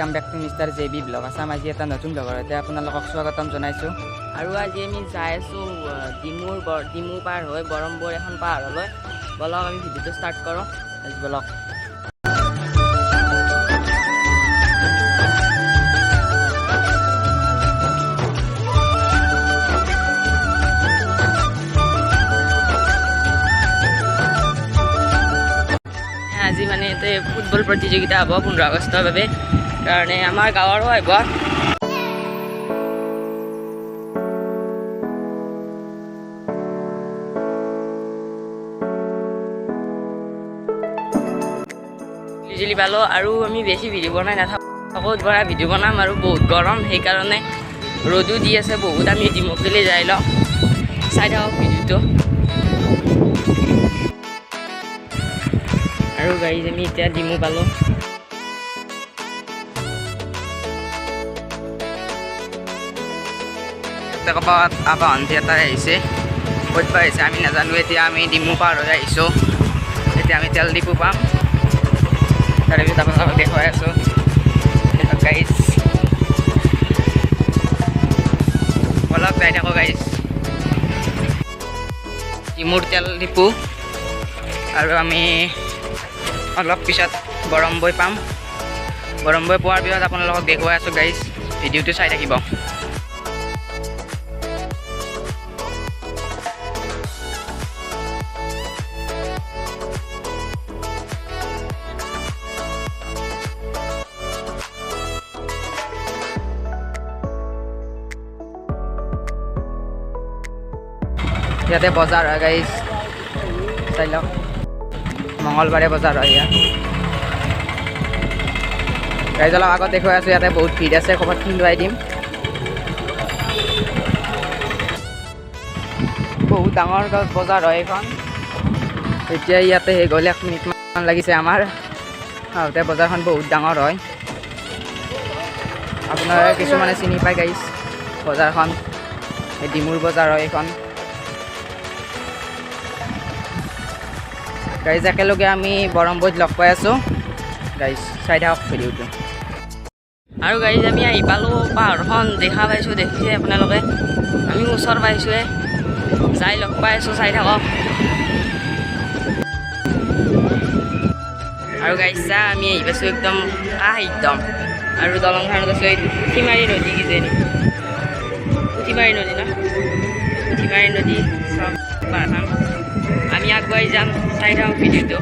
welcome back to mister JB blog Assam आज এটা নতুন ব্লগতে আপোনালোকক স্বাগতম জনাইছো আৰু আজি আমি যাই আছো ডিমু পাৰ হৈ বৰমবৰ এখন পাহাৰলৈ বলক আমি ভিডিঅটো ষ্টাৰ্ট কৰো বলক আজি মানে এতে ফুটবল প্ৰতিযোগিতা হ'ব 15 আগষ্টৰ বাবে কাৰণে আমাৰ গাঁৱৰ হয় বৰ বিজুলী পালো আৰু আমি বেছি ভিডিঅ' বনাই নাথাকো পৰা ভিডিঅ' বনাম আৰু বহুত গৰম সেইকাৰণে ৰ'দো দি আছে বহুত আমি ডিমকলৈ যাই লওঁ চাই থাকক ভিডিঅ'টো আৰু গাইজ আমি এতিয়া ডিমু পালোঁ আবাহন্তি এটা আহিছে ক'ত পৰা আহিছে আমি নাজানো এতিয়া আমি ডিমু পাৰ হৈ আহিছোঁ এতিয়া আমি তেল ডিপু পাম তাৰে পিছত আপোনালোকক দেখুৱাই আছোঁ গাইজ অলপ যাই থাকোঁ গাইজ ডিমুৰ তেল ডিপু আৰু আমি অলপ পিছত বৰমবৈ পাম বৰমবৈ পোৱাৰ পিছত আপোনালোকক দেখুৱাই আছোঁ গাইজ ভিডিঅ'টো চাই থাকিব ইয়াতে বজাৰ হয় গাইজ চাই লওক মঙলবাৰে বজাৰ হয় ইয়াত গাইজ অলপ আগত দেখুৱাই আছোঁ ইয়াতে বহুত ভিৰ আছে ক'ৰবাত ফিল্ডুৱাই দিম বহুত ডাঙৰ বজাৰ হয় এইখন এতিয়া ইয়াতে সেই গ'লে 1 মিনিটমান লাগিছে আমাৰ আহোঁতে বজাৰখন বহুত ডাঙৰ হয় আপোনাৰ কিছুমানে চিনি পায় গাইজ বজাৰখন এই ডিমুৰ বজাৰ হয় এইখন গাইজ একেলগে আমি বৰমবৈত লগ পাই আছোঁ গাইজ চাই থাকক ভিডিঅ'টো আৰু গাইজ আমি আহি পালোঁ পাহাৰখন দেখা পাইছোঁ দেখিছে আপোনালোকে আমি ওচৰ পাইছোঁহে যাই লগ পাই আছোঁ চাই থাকক আৰু গাইজ চাহ আমি আহি পাইছোঁ একদম একদম আৰু দলংখনত আছোঁ এই পুঠিমাৰী নদী কিজানি পুঠিমাৰী নদী ন পুঠিমাৰী নদী চব পাহাৰখন আমি আগুৱাই যাম চাই থাকক ভিডিঅ'টো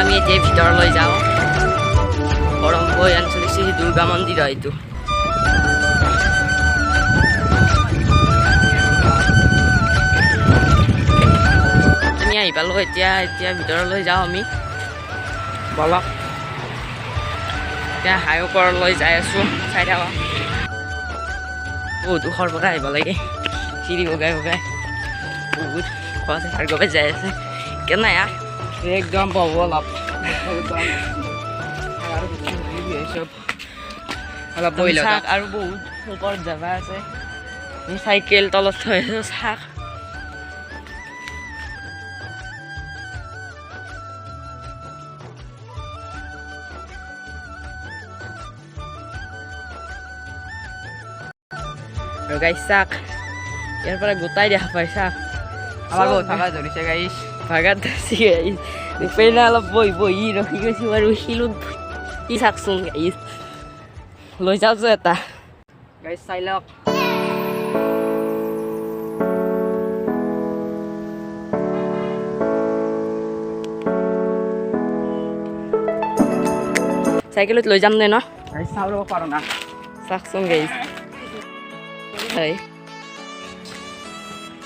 আমি এতিয়া ভিতৰলৈ যাওঁ বৰমবৈ আঞ্চলিক শ্ৰী দুৰ্গা মন্দিৰ হয় এইটো আমি আহি পালোঁ এতিয়া ভিতৰলৈ যাওঁ আমি বলক এতিয়া হাই ওপৰলৈ যাই আছোঁ চাই থাকক বহুত ওখৰ পৰা আহিব লাগে চিৰি বগাই বগাই বহুত গৈ যাই আছে কেনে একদম পাব অলপ অলপ বহিল আৰু বহুত ওপৰত জাগা আছে চাইকেল তলত থৈ আছোঁ চাক আৰু গাইজ চাক ইয়াৰ পৰা গোটাই দেখা পাই চাক আমাৰ বহুত ভাগা ধৰিছে গাইজ ভাগাত ধৰিছে গাইজ পেনা অলপ বহি ৰখি গৈছোঁ আৰু শিলত কি চাকচোন গাইজ লৈ যাওঁছো এটা গাইজ চাই লওক চাইকেলত লৈ যাম নে ন গাইজ চাব ল'ব পাৰোঁ না চাকচোন গাইজ হয়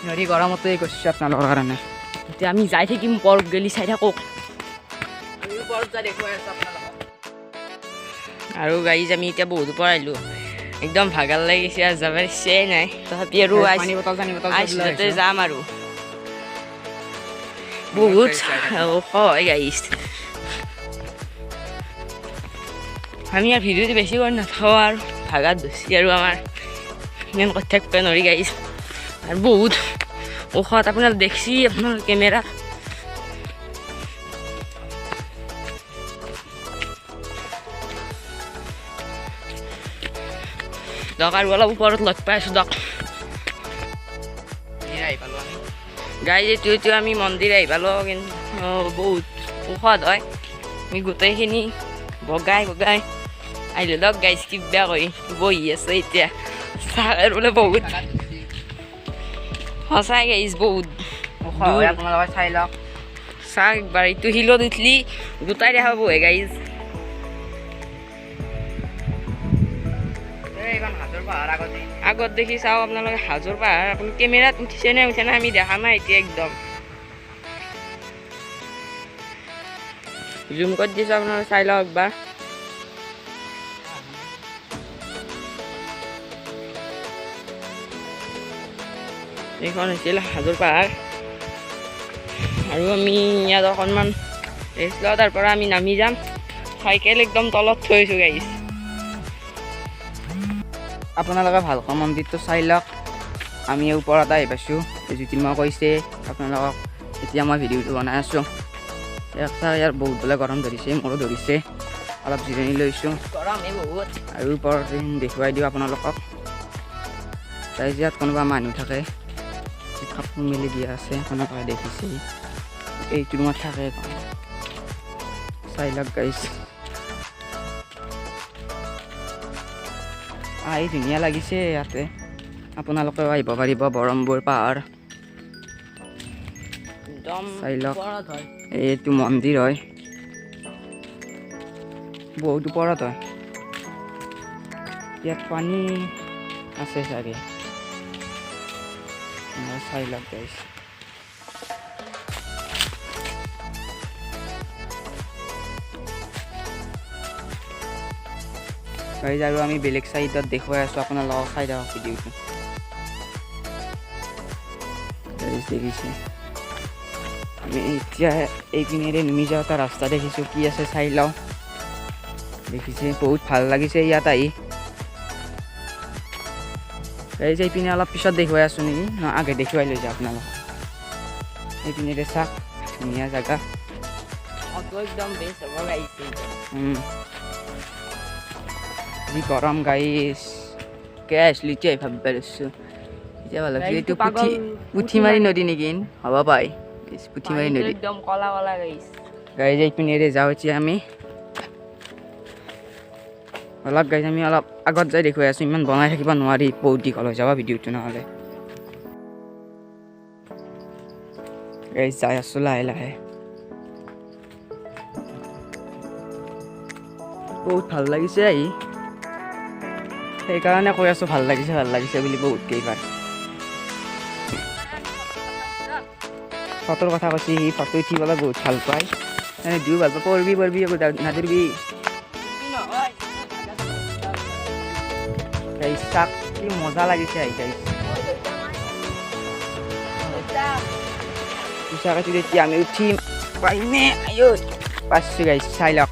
হেৰি গৰমতেই কৈছোঁ আপোনালোকৰ কাৰণে এতিয়া আমি যাই থাকিম পৰ্ক গেলি চাই থাকক ওপৰত যাই দেখুৱাই আছোঁ আপোনালোকক আৰু গাইজ আমি এতিয়া বহুত ওপৰ আহিলোঁ একদম ভাগাৰ লাগিছে আৰু যাবৰ ইচ্ছাই নাই তথাপি আৰু পানী বটল আইছিলতে যাম আৰু বহুত ওখ হয় গাইছ আমি আৰু ভিডিঅ'টো বেছি কৰি নাথাকোঁ আৰু ভাগাত ধৰিছে আৰু আমাৰ ইমান কথা থাকিব নোৱাৰি গাইছ আৰু বহুত ওখত আপোনাৰ দেখছি আপোনাৰ কেমেৰা দক আৰু অলপ ওপৰত লগ পাই আছোঁ দক গাই এইটো আমি মন্দিৰ আহি পালোঁ কিন্তু বহুত ওখত হয় আমি গোটেইখিনি বগাই আহিলোঁ দক গাইজ কিবা কৰি বহি আছে এতিয়া চাহ বোলে বহুত সঁচাই গাইজ বহুত আপোনালোকে চাই লওক চাহ একবাৰ এইটো শিলত উঠলি গোটাই দেখা পাব গাইজ আগত দেখি চাওঁ আপোনালোকে হাজোৰ পাহাৰ আপুনি কেমেৰাত উঠিছে নে উঠে নাই আমি দেখা নাই এতিয়া একদম জুম কৰি দিছোঁ আপোনালোকে চাই লওক একবাৰ এইখন হৈছিল হাজোৰ পাহাৰ আৰু আমি ইয়াত অকণমান ৰেষ্ট লওঁ তাৰ পৰা আমি নামি যাম চাইকেল একদম তলত থৈছোঁ গাইছ আপোনালোকে ভালকৈ মন্দিৰটো চাই লওক আমি ওপৰত আহি পাইছোঁ জ্যোতিৰ্ময় কৈছে আপোনালোকক এতিয়া মই ভিডিঅ'টো বনাই আছোঁ ইয়াৰ বহুত বোলে গৰম ধৰিছে মোৰো ধৰিছে অলপ জিৰণি লৈছোঁ গৰমে বহুত আৰু ওপৰত দেখুৱাই দিওঁ আপোনালোকক তাই ইয়াত কোনোবা মানুহ থাকে কাপোৰ মেলি দিয়া আছে আপোনালোকে দেখিছে এইটো ৰুমত থাকে চাই লওক গাইছ আহি ধুনীয়া লাগিছে ইয়াতে আপোনালোকেও আহিব পাৰিব বৰমবোৰ পাহাৰ চাই লওক এইটো মন্দিৰ হয় বহুত ওপৰত হয় ইয়াত পানী আছে চাগে চাই লওক গাইছ গাইজ আৰু আমি বেলেগ চাইডত দেখুৱাই আছোঁ আপোনালোকক চাই থাকক ভিডিঅ'টো গাইজ দেখিছে আমি এতিয়া এইপিনেৰে নুমি যাওঁ এটা ৰাস্তা দেখিছোঁ কি আছে চাই লওঁ দেখিছে বহুত ভাল লাগিছে ইয়াত আহি গাইজ এইপিনে অলপ পিছত দেখুৱাই আছোঁ নেকি ন আগে দেখুৱাই লৈ যাওঁ আপোনালোকক এইপিনেৰে চাওক ধুনীয়া জেগা একদম বেষ্ট হ'ব লাগিছে যি গৰম গাইছ কে আসলি এতিয়া ভাবিব পাৰিছোঁ এতিয়া ভাল লাগিছে এইটো পুঠিমাৰী নদী নেকি হ'ব পাই পুঠিমাৰী নদী একদম কলা কলা গাইছ গাইজ এইপিনেৰে যাওঁ এতিয়া আমি অলপ গাইজ আমি অলপ আগত যাই দেখুৱাই আছোঁ ইমান বনাই থাকিব নোৱাৰি বহুত দীঘল হৈ যাব ভিডিঅ'টো নহ'লে গাইজ যাই আছোঁ লাহে লাহে বহুত ভাল লাগিছে আহি সেইকাৰণে কৈ আছোঁ ভাল লাগিছে বুলি বহুত কেইবাৰ ফটোৰ কথা কৈছে সি ফটো উঠিবলৈ বহুত ভাল পায় মানে দিও ভাল পায় পঢ়বি নাদুৰবি চাক কি মজা লাগিছে আহি গাইছ পইচা এতিয়া আমি উঠিম পাৰিমে আয়ো পাইছোঁ গাইছ চাই লওক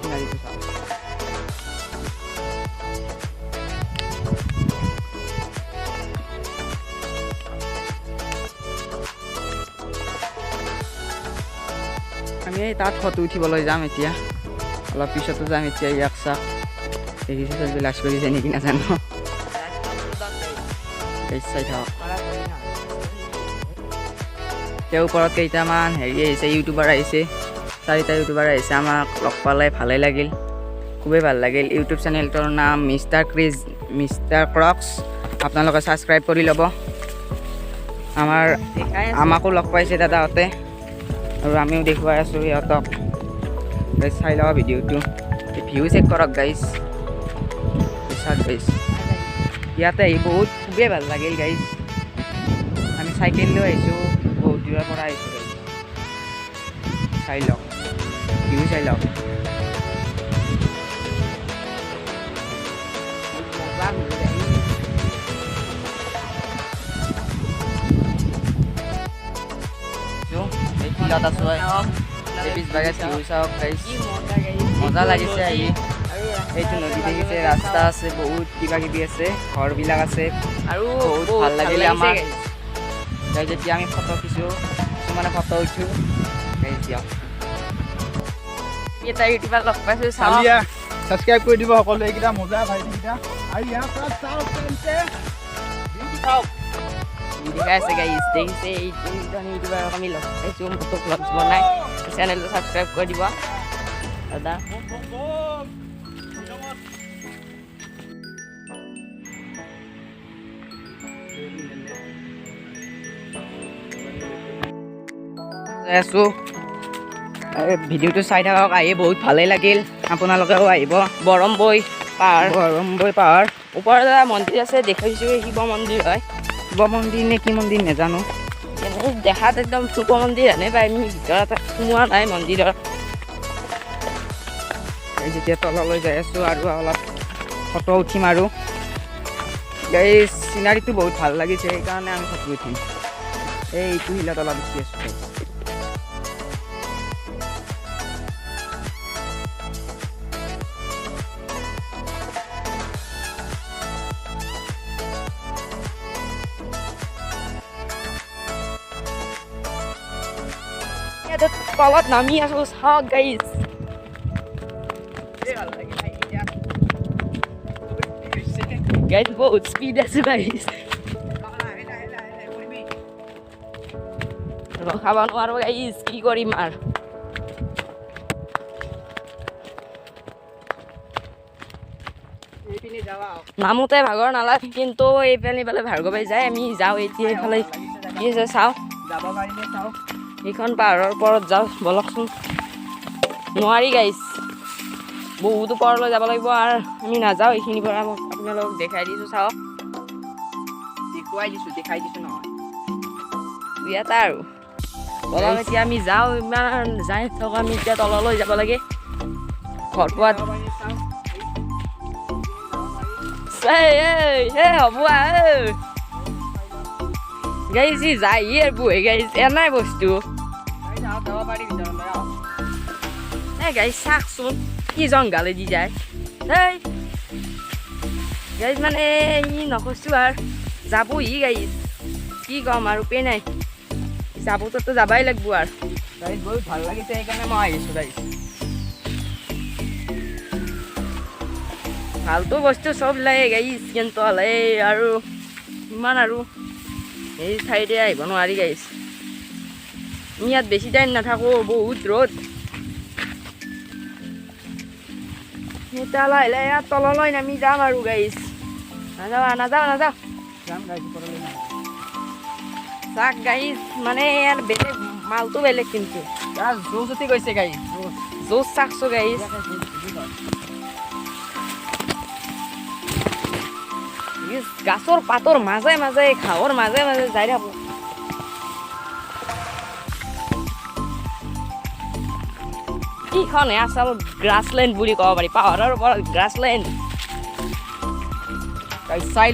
সিনাৰিটো চাওক আমি তাত ফটো উঠিবলৈ যাম এতিয়া অলপ পিছতো যাম এতিয়া ইয়াক চাওক দেখিছে চব লাজ কৰিছে নেকি নাজানো চাই থাকক তেওঁ ওপৰত কেইটামান হেৰি আহিছে ইউটিউবাৰ আহিছে 4টা ইউটিউবাৰ আহিছে আমাক লগ পালে ভালেই লাগিল খুবেই ভাল লাগিল ইউটিউব চেনেলটোৰ নাম মিষ্টাৰ ক্ৰক্স আপোনালোকে ছাবস্ক্ৰাইব কৰি ল'ব আমাকো লগ পাইছে দাদাহঁতে আৰু আমিও দেখুৱাই আছোঁ সিহঁতক চাই লওক ভিডিঅ'টো ভিউ চেক কৰক গাইজ গাইজ ইয়াতে আহি বহুত খুবেই ভাল লাগিল গাইজ আমি চাইকেল লৈ আহিছোঁ বহুত দূৰৰ পৰা আহিছোঁ গাইজ চাই লওক ভিউ চাই লওক তাত আছোঁ এই পিছভাগে ভিউ চাওক গাইজ মজা লাগিছে আহি এইটো নদী দেখিছে ৰাস্তা আছে বহুত কিবা কিবি আছে ঘৰবিলাক আছে আৰু বহুত ভাল লাগিলে আমাৰ গাইজ যেতিয়া আমি ফটো খিচোঁ কিছুমানে ফটো উঠোঁ গাইজ দিয়ক এটা ইউটিউবাৰ লগ পাইছোঁ চাওঁ চালিয়া সাবস্ক্ৰাইব কৰে দিব সকলে এইকেইটা মজা ভাইকেইটা আৰু ইয়াৰ পৰা চাওক তেন্তে ভিডিঅ' চাওক দেখাই আছে গাইজ দেখিছে এইটো ইউটিউবাৰক আমি লগ পাইছোঁ ফটো ব্লগছ বনাই চেনেলটো ছাবস্ক্ৰাইব কৰি দিব দাদা আছোঁ ভিডিঅ'টো চাই থাকক আহি বহুত ভালেই লাগিল আপোনালোকেও আহিব বৰমবৈ পাহাৰ বৰমবৈ পাহাৰ ওপৰত এটা মন্দিৰ আছে দেখাইছোঁ শিৱ মন্দিৰ হয় শিৱ মন্দিৰ নে কি মন্দিৰ নাজানো এনেই দেখাত একদম শিৱ মন্দিৰ হেনে পাই আমি ভিতৰত সোমোৱা নাই মন্দিৰত যেতিয়া তললৈ যাই আছোঁ আৰু অলপ ফটো উঠিম আৰু এই চিনাৰীটো বহুত ভাল লাগিছে সেইকাৰণে আমি ফটো উঠিম এইটো শিলত অলপ উঠি আছোঁ তলত নামি আছোঁ চাওক গাইজ গাইজ বহুত স্পীড আছে গাইজ ৰখাব নোৱাৰোঁ গাইজ কি কৰিম আৰু নামোতে ভাগৰ নালাগে কিন্তু এইফালে ইফালে ভাৰ্গৱ পাই যায় আমি যাওঁ এতিয়া এইফালে কি আছে চাওঁ যাব পাৰিলে চাওঁ এইখন পাহাৰৰ ওপৰত যাওঁ বলকচোন নোৱাৰি গাইজ বহুত ওপৰলৈ যাব লাগিব আৰু আমি নাযাওঁ এইখিনিৰ পৰা মই আপোনালোকক দেখাই দিছোঁ চাওক দেখাই দিছোঁ নহয় ইয়াতে আৰু বলক এতিয়া আমি যাওঁ ইমান যাই থকা আমি এতিয়া তললৈ যাব লাগে ঘৰ পোৱাত হ'ব গাইজ ই যায় আৰু বহে গাইজ এনাই বস্তু যাব পাৰি ভিতৰলৈ গাইজ চাওকচোন কি জংঘালে দি যায় এই গাইজ মানে ই নকৈছোঁ আৰু যাবহি গাইজ কি ক'ম আৰু উপায় নাই যাবতো যাবাই লাগিব আৰু গাইজ বহুত ভাল লাগিছে সেইকাৰণে মই আহিছোঁ গাইজ ভালটো বস্তু চব লাগে গাইজ কিন্তু হ'লে আৰু ইমান আৰু এই ঠাইতে আহিব নোৱাৰি গাইজ আমি ইয়াত বেছি টাইম নাথাকোঁ বহুত ৰ'দ এতিয়া লাহে লাহে ইয়াত তললৈ নামি যাম আৰু গাইজ নাযাওঁ যাম গাইজ ওপৰলৈ যাম চাক গাইজ মানে ইয়াৰ বেলেগ মালটো বেলেগ কিন্তু জোচ উঠি গৈছে গাইজ জোচ চাকছোঁ গাইজ গাছৰ পাতৰ মাজে মাজে ঘাঁহৰ মাজে মাজে যাই থাকোঁ এইখনহে আচল গ্ৰাছলেণ্ড বুলি ক'ব পাৰি পাহাৰৰ ওপৰত গ্ৰাছলেণ্ড চাই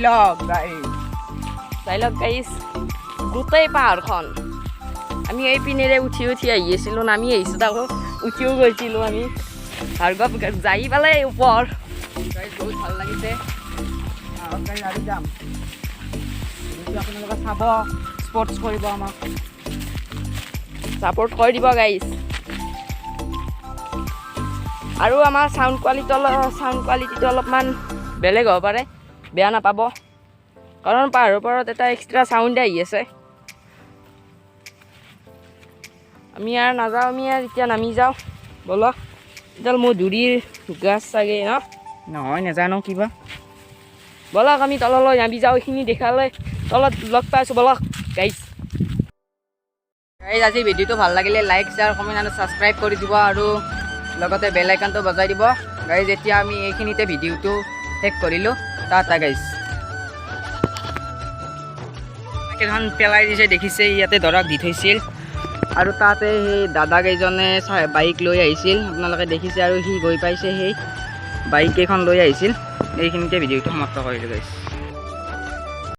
লওক গাইজ গোটেই পাহাৰখন আমি এই পিনেৰে উঠি আহি আছিলোঁ নামি আহিছোঁ তাকো উঠিও গৈছিলোঁ আমি ভাৰ্গৱ যাই পেলাই ওপৰ গাইজ বহুত ভাল লাগিছে গাড়ী আৰু যাম আপোনালোকে চাব স্পৰ্টছ কৰিব আমাক ছাপোৰ্ট কৰি দিব গাইজ আৰু আমাৰ চাউণ্ড কোৱালিটিটো অলপমান বেলেগ হ'ব পাৰে বেয়া নাপাব কাৰণ পাহাৰৰ ওপৰত এটা এক্সট্ৰা চাউণ্ড আহি আছে আমি আৰু নাযাওঁ আমি আৰু এতিয়া নামি যাওঁ বলক এডাল মধুৰিৰ গাছ চাগে ন নহয় নাজানো কিবা বলক আমি তললৈ নামি যাওঁ এইখিনি দেখালৈ তলত লগ পাই আছোঁ বলক গাইজ আজি ভিডিঅ'টো ভাল লাগিলে লাইক শ্বেয়াৰ কমেণ্ট আৰু ছাবস্ক্ৰাইব কৰি দিব আৰু লগতে বেল আইকনটো বজাই দিব গাইজ এতিয়া আমি এইখিনিতে ভিডিঅ'টো শেষ কৰিলোঁ টাটা গাইজ কেইখন পেলাই দিছে দেখিছে ইয়াতে ধৰক দি থৈছিল আৰু তাতে সেই দাদা কেইজনে বাইক লৈ আহিছিল আপোনালোকে দেখিছে আৰু সি গৈ পাইছে সেই বাইক কেইখন লৈ আহিছিল এইখিনিতে ভিডিঅ'টো সমাপ্ত কৰিলোঁ গাইজ